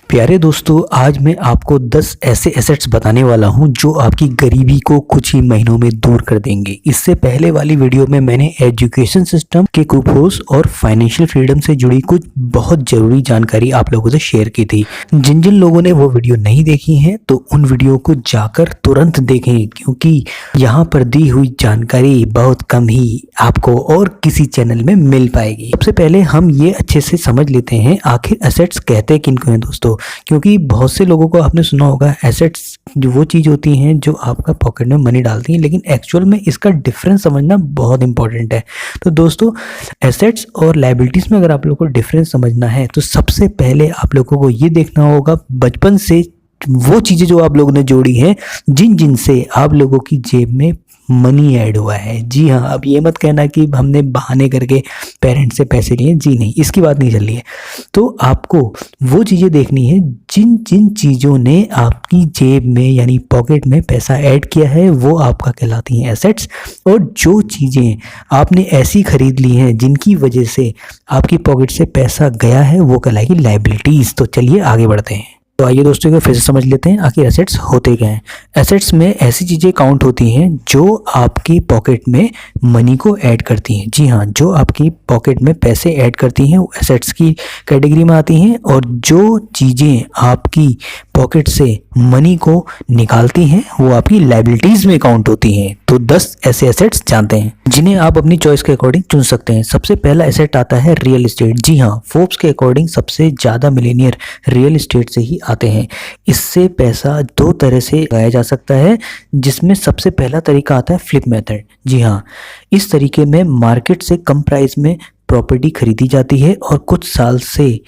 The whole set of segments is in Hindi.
प्यारे दोस्तों, आज मैं आपको 10 ऐसे एसेट्स बताने वाला हूं जो आपकी गरीबी को कुछ ही महीनों में दूर कर देंगे। इससे पहले वाली वीडियो में मैंने एजुकेशन सिस्टम के कुपोष और फाइनेंशियल फ्रीडम से जुड़ी कुछ बहुत ज़रूरी जानकारी आप लोगों से शेयर की थी। जिन जिन लोगों ने वो वीडियो नहीं देखी है तो उन वीडियो को जाकर तुरंत देखें, क्योंकि यहाँ पर दी हुई जानकारी बहुत कम ही आपको और किसी चैनल में मिल पाएगी। सबसे पहले हम ये अच्छे से समझ लेते हैं आखिर एसेट्स कहते किनको हैं दोस्तों, क्योंकि बहुत से लोगों को आपने सुना होगा एसेट्स जो वो चीज़ होती हैं जो आपका पॉकेट में मनी डालती हैं, लेकिन एक्चुअल में इसका डिफरेंस समझना बहुत इंपॉर्टेंट है। तो दोस्तों, एसेट्स और लायबिलिटीज़ में अगर आप लोगों को डिफरेंस समझना है तो सबसे पहले आप लोगों को ये देखना होगा बचपन से वो चीज़ें जो आप लोगों ने जोड़ी हैं, जिन जिन से आप लोगों की जेब में मनी ऐड हुआ है। जी हाँ, अब ये मत कहना कि हमने बहाने करके पेरेंट्स से पैसे लिए, जी नहीं, इसकी बात नहीं चल रही है। तो आपको वो चीज़ें देखनी है जिन जिन चीज़ों ने आपकी जेब में यानी पॉकेट में पैसा ऐड किया है, वो आपका कहलाती हैं एसेट्स। और जो चीज़ें आपने ऐसी खरीद ली हैं जिनकी वजह से आपकी पॉकेट से पैसा गया है, वो कहलाएगी लायबिलिटीज़। तो चलिए आगे बढ़ते हैं। तो आइए दोस्तों को फिर से समझ लेते हैं आखिर एसेट्स होते क्या हैं। एसेट्स में ऐसी चीज़ें काउंट होती हैं जो आपकी पॉकेट में मनी को ऐड करती हैं। जी हाँ, जो आपकी पॉकेट में पैसे ऐड करती हैं वो एसेट्स की कैटेगरी में आती हैं, और जो चीज़ें आपकी पॉकेट से मनी को निकालती हैं वो आपकी लायबिलिटीज़ में काउंट होती हैं। तो 10 ऐसे एसेट्स जानते हैं जिन्हें आप अपनी चॉइस के अकॉर्डिंग चुन सकते हैं। सबसे पहला एसेट आता है रियल एस्टेट। जी हाँ, फोर्ब्स के अकॉर्डिंग सबसे ज़्यादा मिलेनियर रियल एस्टेट से ही आते हैं। इससे पैसा दो तरह से लगाया जा सकता है, जिसमें सबसे पहला तरीका आता है फ्लिप मेथड। जी हाँ, इस तरीके में मार्केट से कम प्राइस में प्रॉपर्टी खरीदी जाती है और कुछ साल से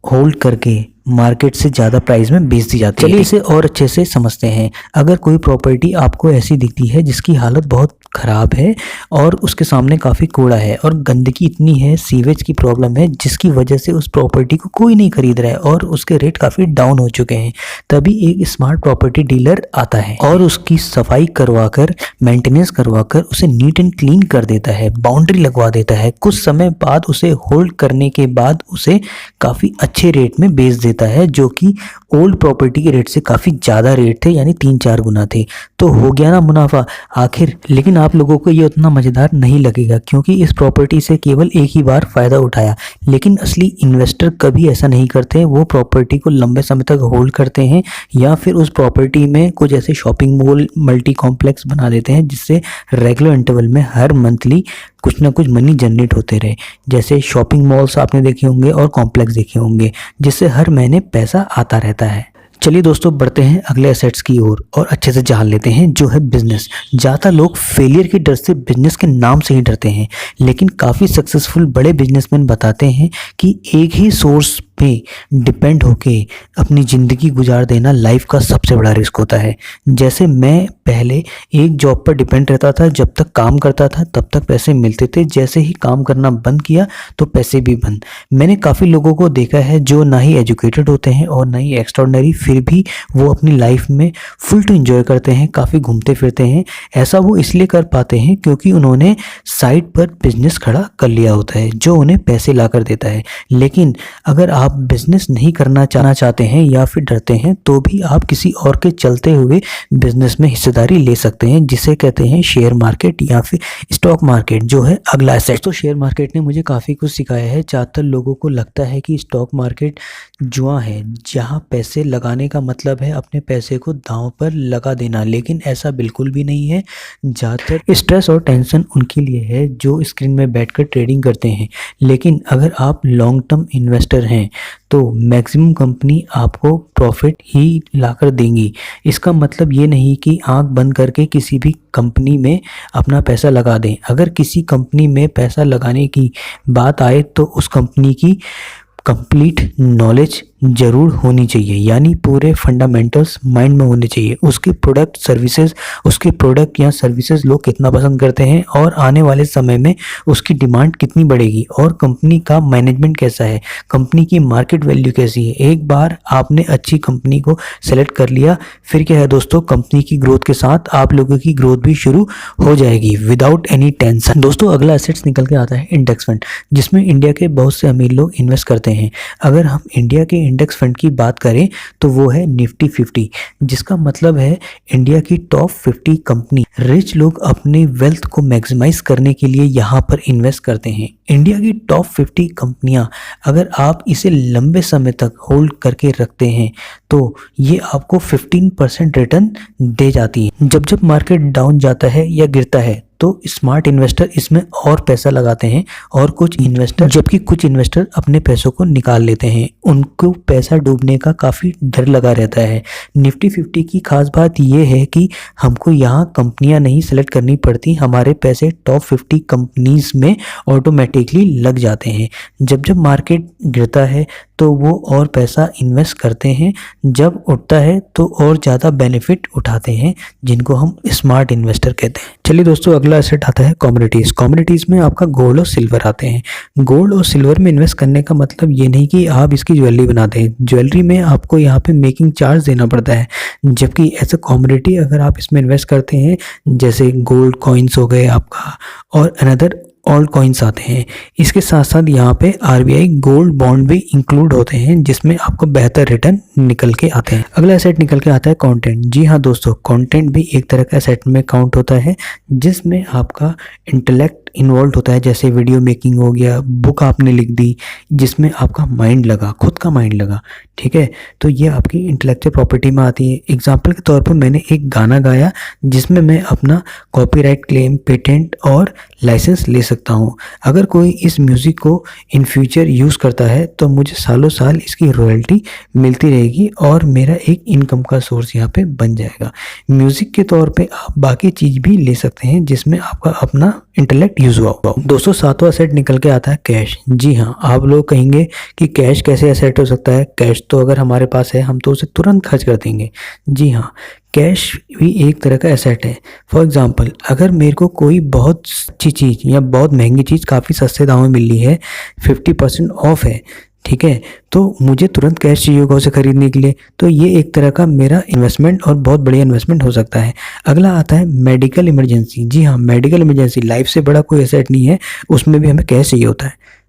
होल्ड करके मार्केट से ज़्यादा प्राइस में बेच दी जाती है। चलिए इसे और अच्छे से समझते हैं। अगर कोई प्रॉपर्टी आपको ऐसी दिखती है जिसकी हालत बहुत ख़राब है और उसके सामने काफ़ी कूड़ा है और गंदगी इतनी है, सीवेज की प्रॉब्लम है, जिसकी वजह से उस प्रॉपर्टी को कोई नहीं खरीद रहा है और उसके रेट काफ़ी डाउन हो चुके हैं, तभी एक स्मार्ट प्रॉपर्टी डीलर आता है और उसकी सफाई करवाकर, मेंटेनेंस करवाकर उसे नीट एंड क्लीन कर देता है, बाउंड्री लगवा देता है। कुछ समय बाद उसे होल्ड करने के बाद उसे काफ़ी अच्छे रेट में बेच देता है, जो कि ओल्ड प्रॉपर्टी के रेट से काफ़ी ज़्यादा रेट थे, यानी 3-4 गुना थे। तो हो गया ना मुनाफा आखिर। लेकिन आप लोगों को ये उतना मज़ेदार नहीं लगेगा, क्योंकि इस प्रॉपर्टी से केवल एक ही बार फ़ायदा उठाया। लेकिन असली इन्वेस्टर कभी ऐसा नहीं करते। वो प्रॉपर्टी को लंबे समय तक होल्ड करते हैं या फिर उस प्रॉपर्टी में कुछ ऐसे शॉपिंग मॉल, मल्टी कॉम्प्लेक्स बना देते हैं, जिससे रेगुलर इंटरवल में हर मंथली कुछ ना कुछ मनी जनरेट होते रहे। जैसे शॉपिंग मॉल्स आपने देखे होंगे और कॉम्प्लेक्स देखे होंगे, जिससे हर महीने पैसा आता रहता है। चलिए दोस्तों, बढ़ते हैं अगले एसेट्स की ओर और अच्छे से जान लेते हैं, जो है बिजनेस। ज़्यादा लोग फेलियर के डर से बिजनेस के नाम से ही डरते हैं, लेकिन काफ़ी सक्सेसफुल बड़े बिजनेसमैन बताते हैं कि एक ही सोर्स पे डिपेंड होके अपनी ज़िंदगी गुजार देना लाइफ का सबसे बड़ा रिस्क होता है। जैसे मैं पहले एक जॉब पर डिपेंड रहता था, जब तक काम करता था तब तक पैसे मिलते थे, जैसे ही काम करना बंद किया तो पैसे भी बंद। मैंने काफ़ी लोगों को देखा है जो ना ही एजुकेटेड होते हैं और ना ही एक्स्ट्राऑर्डिनरी, फिर भी वो अपनी लाइफ में फुल टू एंजॉय करते हैं, काफ़ी घूमते फिरते हैं। ऐसा वो इसलिए कर पाते हैं क्योंकि उन्होंने साइड पर बिजनेस खड़ा कर लिया होता है जो उन्हें पैसे ला कर देता है। लेकिन अगर आप बिजनेस नहीं करना चाहते हैं या फिर डरते हैं, तो भी आप किसी और के चलते हुए बिजनेस में हिस्सेदारी ले सकते हैं, जिसे कहते हैं शेयर मार्केट या फिर स्टॉक मार्केट, जो है अगला एसेट। तो शेयर मार्केट ने मुझे काफ़ी कुछ सिखाया है। ज़्यादातर लोगों को लगता है कि स्टॉक मार्केट जुआ है, जहां पैसे लगाने का मतलब है अपने पैसे को दांव पर लगा देना, लेकिन ऐसा बिल्कुल भी नहीं है। ज़्यादातर स्ट्रेस और टेंशन उनके लिए है जो स्क्रीन में बैठकर ट्रेडिंग करते हैं। लेकिन अगर आप लॉन्ग टर्म इन्वेस्टर हैं तो मैक्सिमम कंपनी आपको प्रॉफिट ही लाकर देंगी। इसका मतलब ये नहीं कि आंख बंद करके किसी भी कंपनी में अपना पैसा लगा दें। अगर किसी कंपनी में पैसा लगाने की बात आए तो उस कंपनी की कंप्लीट नॉलेज ज़रूर होनी चाहिए, यानी पूरे फंडामेंटल्स माइंड में होने चाहिए। उसके प्रोडक्ट सर्विसेज, उसके प्रोडक्ट या सर्विसेज लोग कितना पसंद करते हैं और आने वाले समय में उसकी डिमांड कितनी बढ़ेगी, और कंपनी का मैनेजमेंट कैसा है, कंपनी की मार्केट वैल्यू कैसी है। एक बार आपने अच्छी कंपनी को सेलेक्ट कर लिया, फिर क्या है दोस्तों, कंपनी की ग्रोथ के साथ आप लोगों की ग्रोथ भी शुरू हो जाएगी विदाउट एनी टेंशन। दोस्तों, अगला एसेट्स निकल के आता है इंडेक्स फंड, जिसमें इंडिया के बहुत से अमीर लोग इन्वेस्ट करते हैं। अगर हम इंडिया के इंडेक्स फंड की बात करें तो वो है निफ्टी 50, जिसका मतलब है इंडिया की टॉप 50 कंपनी। रिच लोग अपने वेल्थ को मैक्सिमाइज करने के लिए यहाँ पर इन्वेस्ट करते हैं। इंडिया की टॉप 50 कंपनियां अगर आप इसे लंबे समय तक होल्ड करके रखते हैं तो ये आपको 15% रिटर्न दे जाती है। जब जब मार्केट डाउन जाता है या गिरता है तो स्मार्ट इन्वेस्टर इसमें और पैसा लगाते हैं और कुछ इन्वेस्टर अपने पैसों को निकाल लेते हैं। उनको पैसा डूबने का काफ़ी डर लगा रहता है। निफ्टी 50 की खास बात यह है कि हमको यहाँ कंपनियां नहीं सेलेक्ट करनी पड़ती, हमारे पैसे टॉप 50 कंपनीज में ऑटोमेटिकली लग जाते हैं। जब जब मार्केट गिरता है तो वो और पैसा इन्वेस्ट करते हैं, जब उठता है तो और ज़्यादा बेनिफिट उठाते हैं, जिनको हम स्मार्ट इन्वेस्टर कहते हैं। चलिए दोस्तों, अगला एसेट आता है कमोडिटीज़। कमोडिटीज़ में आपका गोल्ड और सिल्वर आते हैं। गोल्ड और सिल्वर में इन्वेस्ट करने का मतलब ये नहीं कि आप इसकी ज्वेलरी बनाते हैं। ज्वेलरी में आपको यहाँ पे मेकिंग चार्ज देना पड़ता है, जबकि एज अ कमोडिटी अगर आप इसमें इन्वेस्ट करते हैं, जैसे गोल्ड कॉइन्स हो गए आपका और अनदर ऑल कॉइन्स आते हैं, इसके साथ साथ यहाँ पे आरबीआई गोल्ड बॉन्ड भी इंक्लूड होते हैं, जिसमें आपको बेहतर रिटर्न निकल के आते हैं। अगला एसेट निकल के आता है कंटेंट। जी हाँ दोस्तों, कंटेंट भी एक तरह का एसेट में काउंट होता है, जिसमें आपका इंटेलेक्ट इन्वॉल्व होता है। जैसे वीडियो मेकिंग हो गया, बुक आपने लिख दी जिसमें आपका माइंड लगा, खुद का माइंड लगा, ठीक है, तो ये आपकी इंटेलेक्चुअल प्रॉपर्टी में आती है। एग्जाम्पल के तौर पर मैंने एक गाना गाया जिसमें मैं अपना कॉपीराइट क्लेम, पेटेंट और लाइसेंस ले सकता हूँ। अगर कोई इस म्यूज़िक को इन फ्यूचर यूज़ करता है तो मुझे सालों साल इसकी रॉयल्टी मिलती रहेगी और मेरा एक इनकम का सोर्स यहाँ पे बन जाएगा। म्यूज़िक के तौर पे आप बाकी चीज़ भी ले सकते हैं जिसमें आपका अपना इंटेलेक्ट यूज हुआ होगा। दोस्तों, सातवां एसेट निकल के आता है कैश। जी हाँ, आप लोग कहेंगे कि कैश कैसे एसेट हो सकता है, कैश तो अगर हमारे पास है हम तो उसे तुरंत खर्च कर देंगे। जी हाँ, कैश भी एक तरह का एसेट है। फॉर एग्जांपल, अगर मेरे को कोई बहुत अच्छी चीज़ या बहुत महंगी चीज़ काफ़ी सस्ते दाम में मिल रही है, 50% ऑफ है, ठीक है, तो मुझे तुरंत कैश चाहिए होगा उसे खरीदने के लिए, तो ये एक तरह का मेरा इन्वेस्टमेंट और बहुत बढ़िया इन्वेस्टमेंट हो सकता है। अगला आता है मेडिकल इमरजेंसी। जी हाँ, मेडिकल इमरजेंसी लाइफ से बड़ा कोई एसेट नहीं है, उसमें भी हमें कैश चाहिए होता है।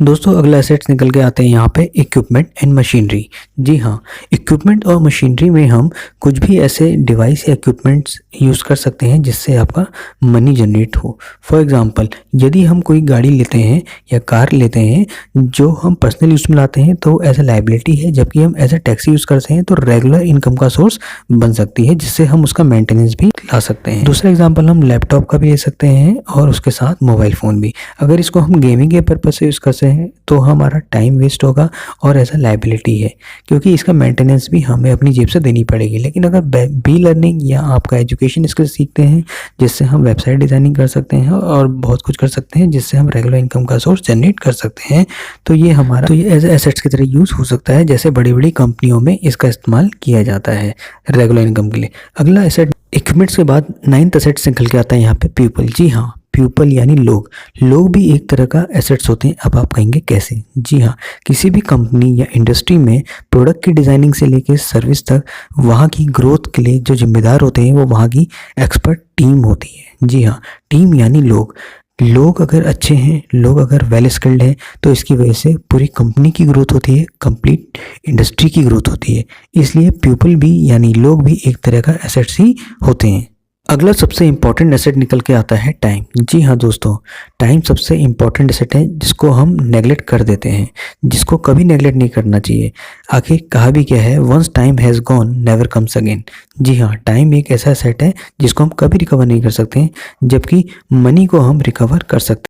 दोस्तों, अगला एसेट्स निकल के आते हैं यहाँ पे इक्विपमेंट एंड मशीनरी। जी हाँ, इक्विपमेंट और मशीनरी में हम कुछ भी ऐसे डिवाइस या इक्विपमेंट्स यूज़ कर सकते हैं जिससे आपका मनी जनरेट हो। फॉर एग्जांपल, यदि हम कोई गाड़ी लेते हैं या कार लेते हैं जो हम पर्सनल यूज़ में लाते हैं तो एज ए लाइबिलिटी है, जबकि हम एज ए टैक्सी यूज़ करते हैं तो रेगुलर इनकम का सोर्स बन सकती है, जिससे हम उसका मेंटेनेंस भी ला सकते हैं। दूसरा एग्जाम्पल हम लैपटॉप का भी ले सकते हैं और उसके साथ मोबाइल फ़ोन भी। अगर इसको हम गेमिंग के पर्पज़ से यूज़ करते हैं तो हमारा टाइम वेस्ट होगा और ऐसा लाइबिलिटी है, क्योंकि इसका मेंटेनेंस भी हमें अपनी जेब से देनी पड़ेगी। लेकिन अगर बी लर्निंग या आपका एजुकेशन स्किल सीखते हैं जिससे हम वेबसाइट डिज़ाइनिंग कर सकते हैं और बहुत कुछ कर सकते हैं जिससे हम रेगुलर इनकम का सोर्स जनरेट कर सकते हैं, तो ये एज एसेट्स की तरह यूज़ हो सकता है, जैसे बड़ी बड़ी कंपनियों में इसका इस्तेमाल किया जाता है रेगुलर इनकम के लिए। अगला एसेट इक्विपमेंट्स के बाद 9th एसेट्स निकल के आता है यहाँ पे पीपल। जी हाँ, पीपल यानी लोग भी एक तरह का एसेट्स होते हैं। अब आप कहेंगे कैसे? जी हाँ, किसी भी कंपनी या इंडस्ट्री में प्रोडक्ट की डिज़ाइनिंग से लेकर सर्विस तक वहाँ की ग्रोथ के लिए जो जिम्मेदार होते हैं वो वहाँ की एक्सपर्ट टीम होती है। जी हाँ, टीम यानी लोग अगर अच्छे हैं, लोग अगर वेल स्किल्ड हैं तो इसकी वजह से पूरी कंपनी की ग्रोथ होती है, कंप्लीट इंडस्ट्री की ग्रोथ होती है। इसलिए पीपल भी यानी लोग भी एक तरह का एसेट्स ही होते हैं। अगला सबसे इम्पॉर्टेंट एसेट निकल के आता है टाइम। जी हाँ दोस्तों, टाइम सबसे इम्पॉर्टेंट एसेट है जिसको हम नेगलेक्ट कर देते हैं, जिसको कभी नेगलेक्ट नहीं करना चाहिए। आखिर कहा भी क्या है, once time has gone never comes again. जी हाँ, टाइम एक ऐसा एसेट है जिसको हम कभी रिकवर नहीं कर सकते हैं, जबकि मनी को हम रिकवर कर सकते हैं।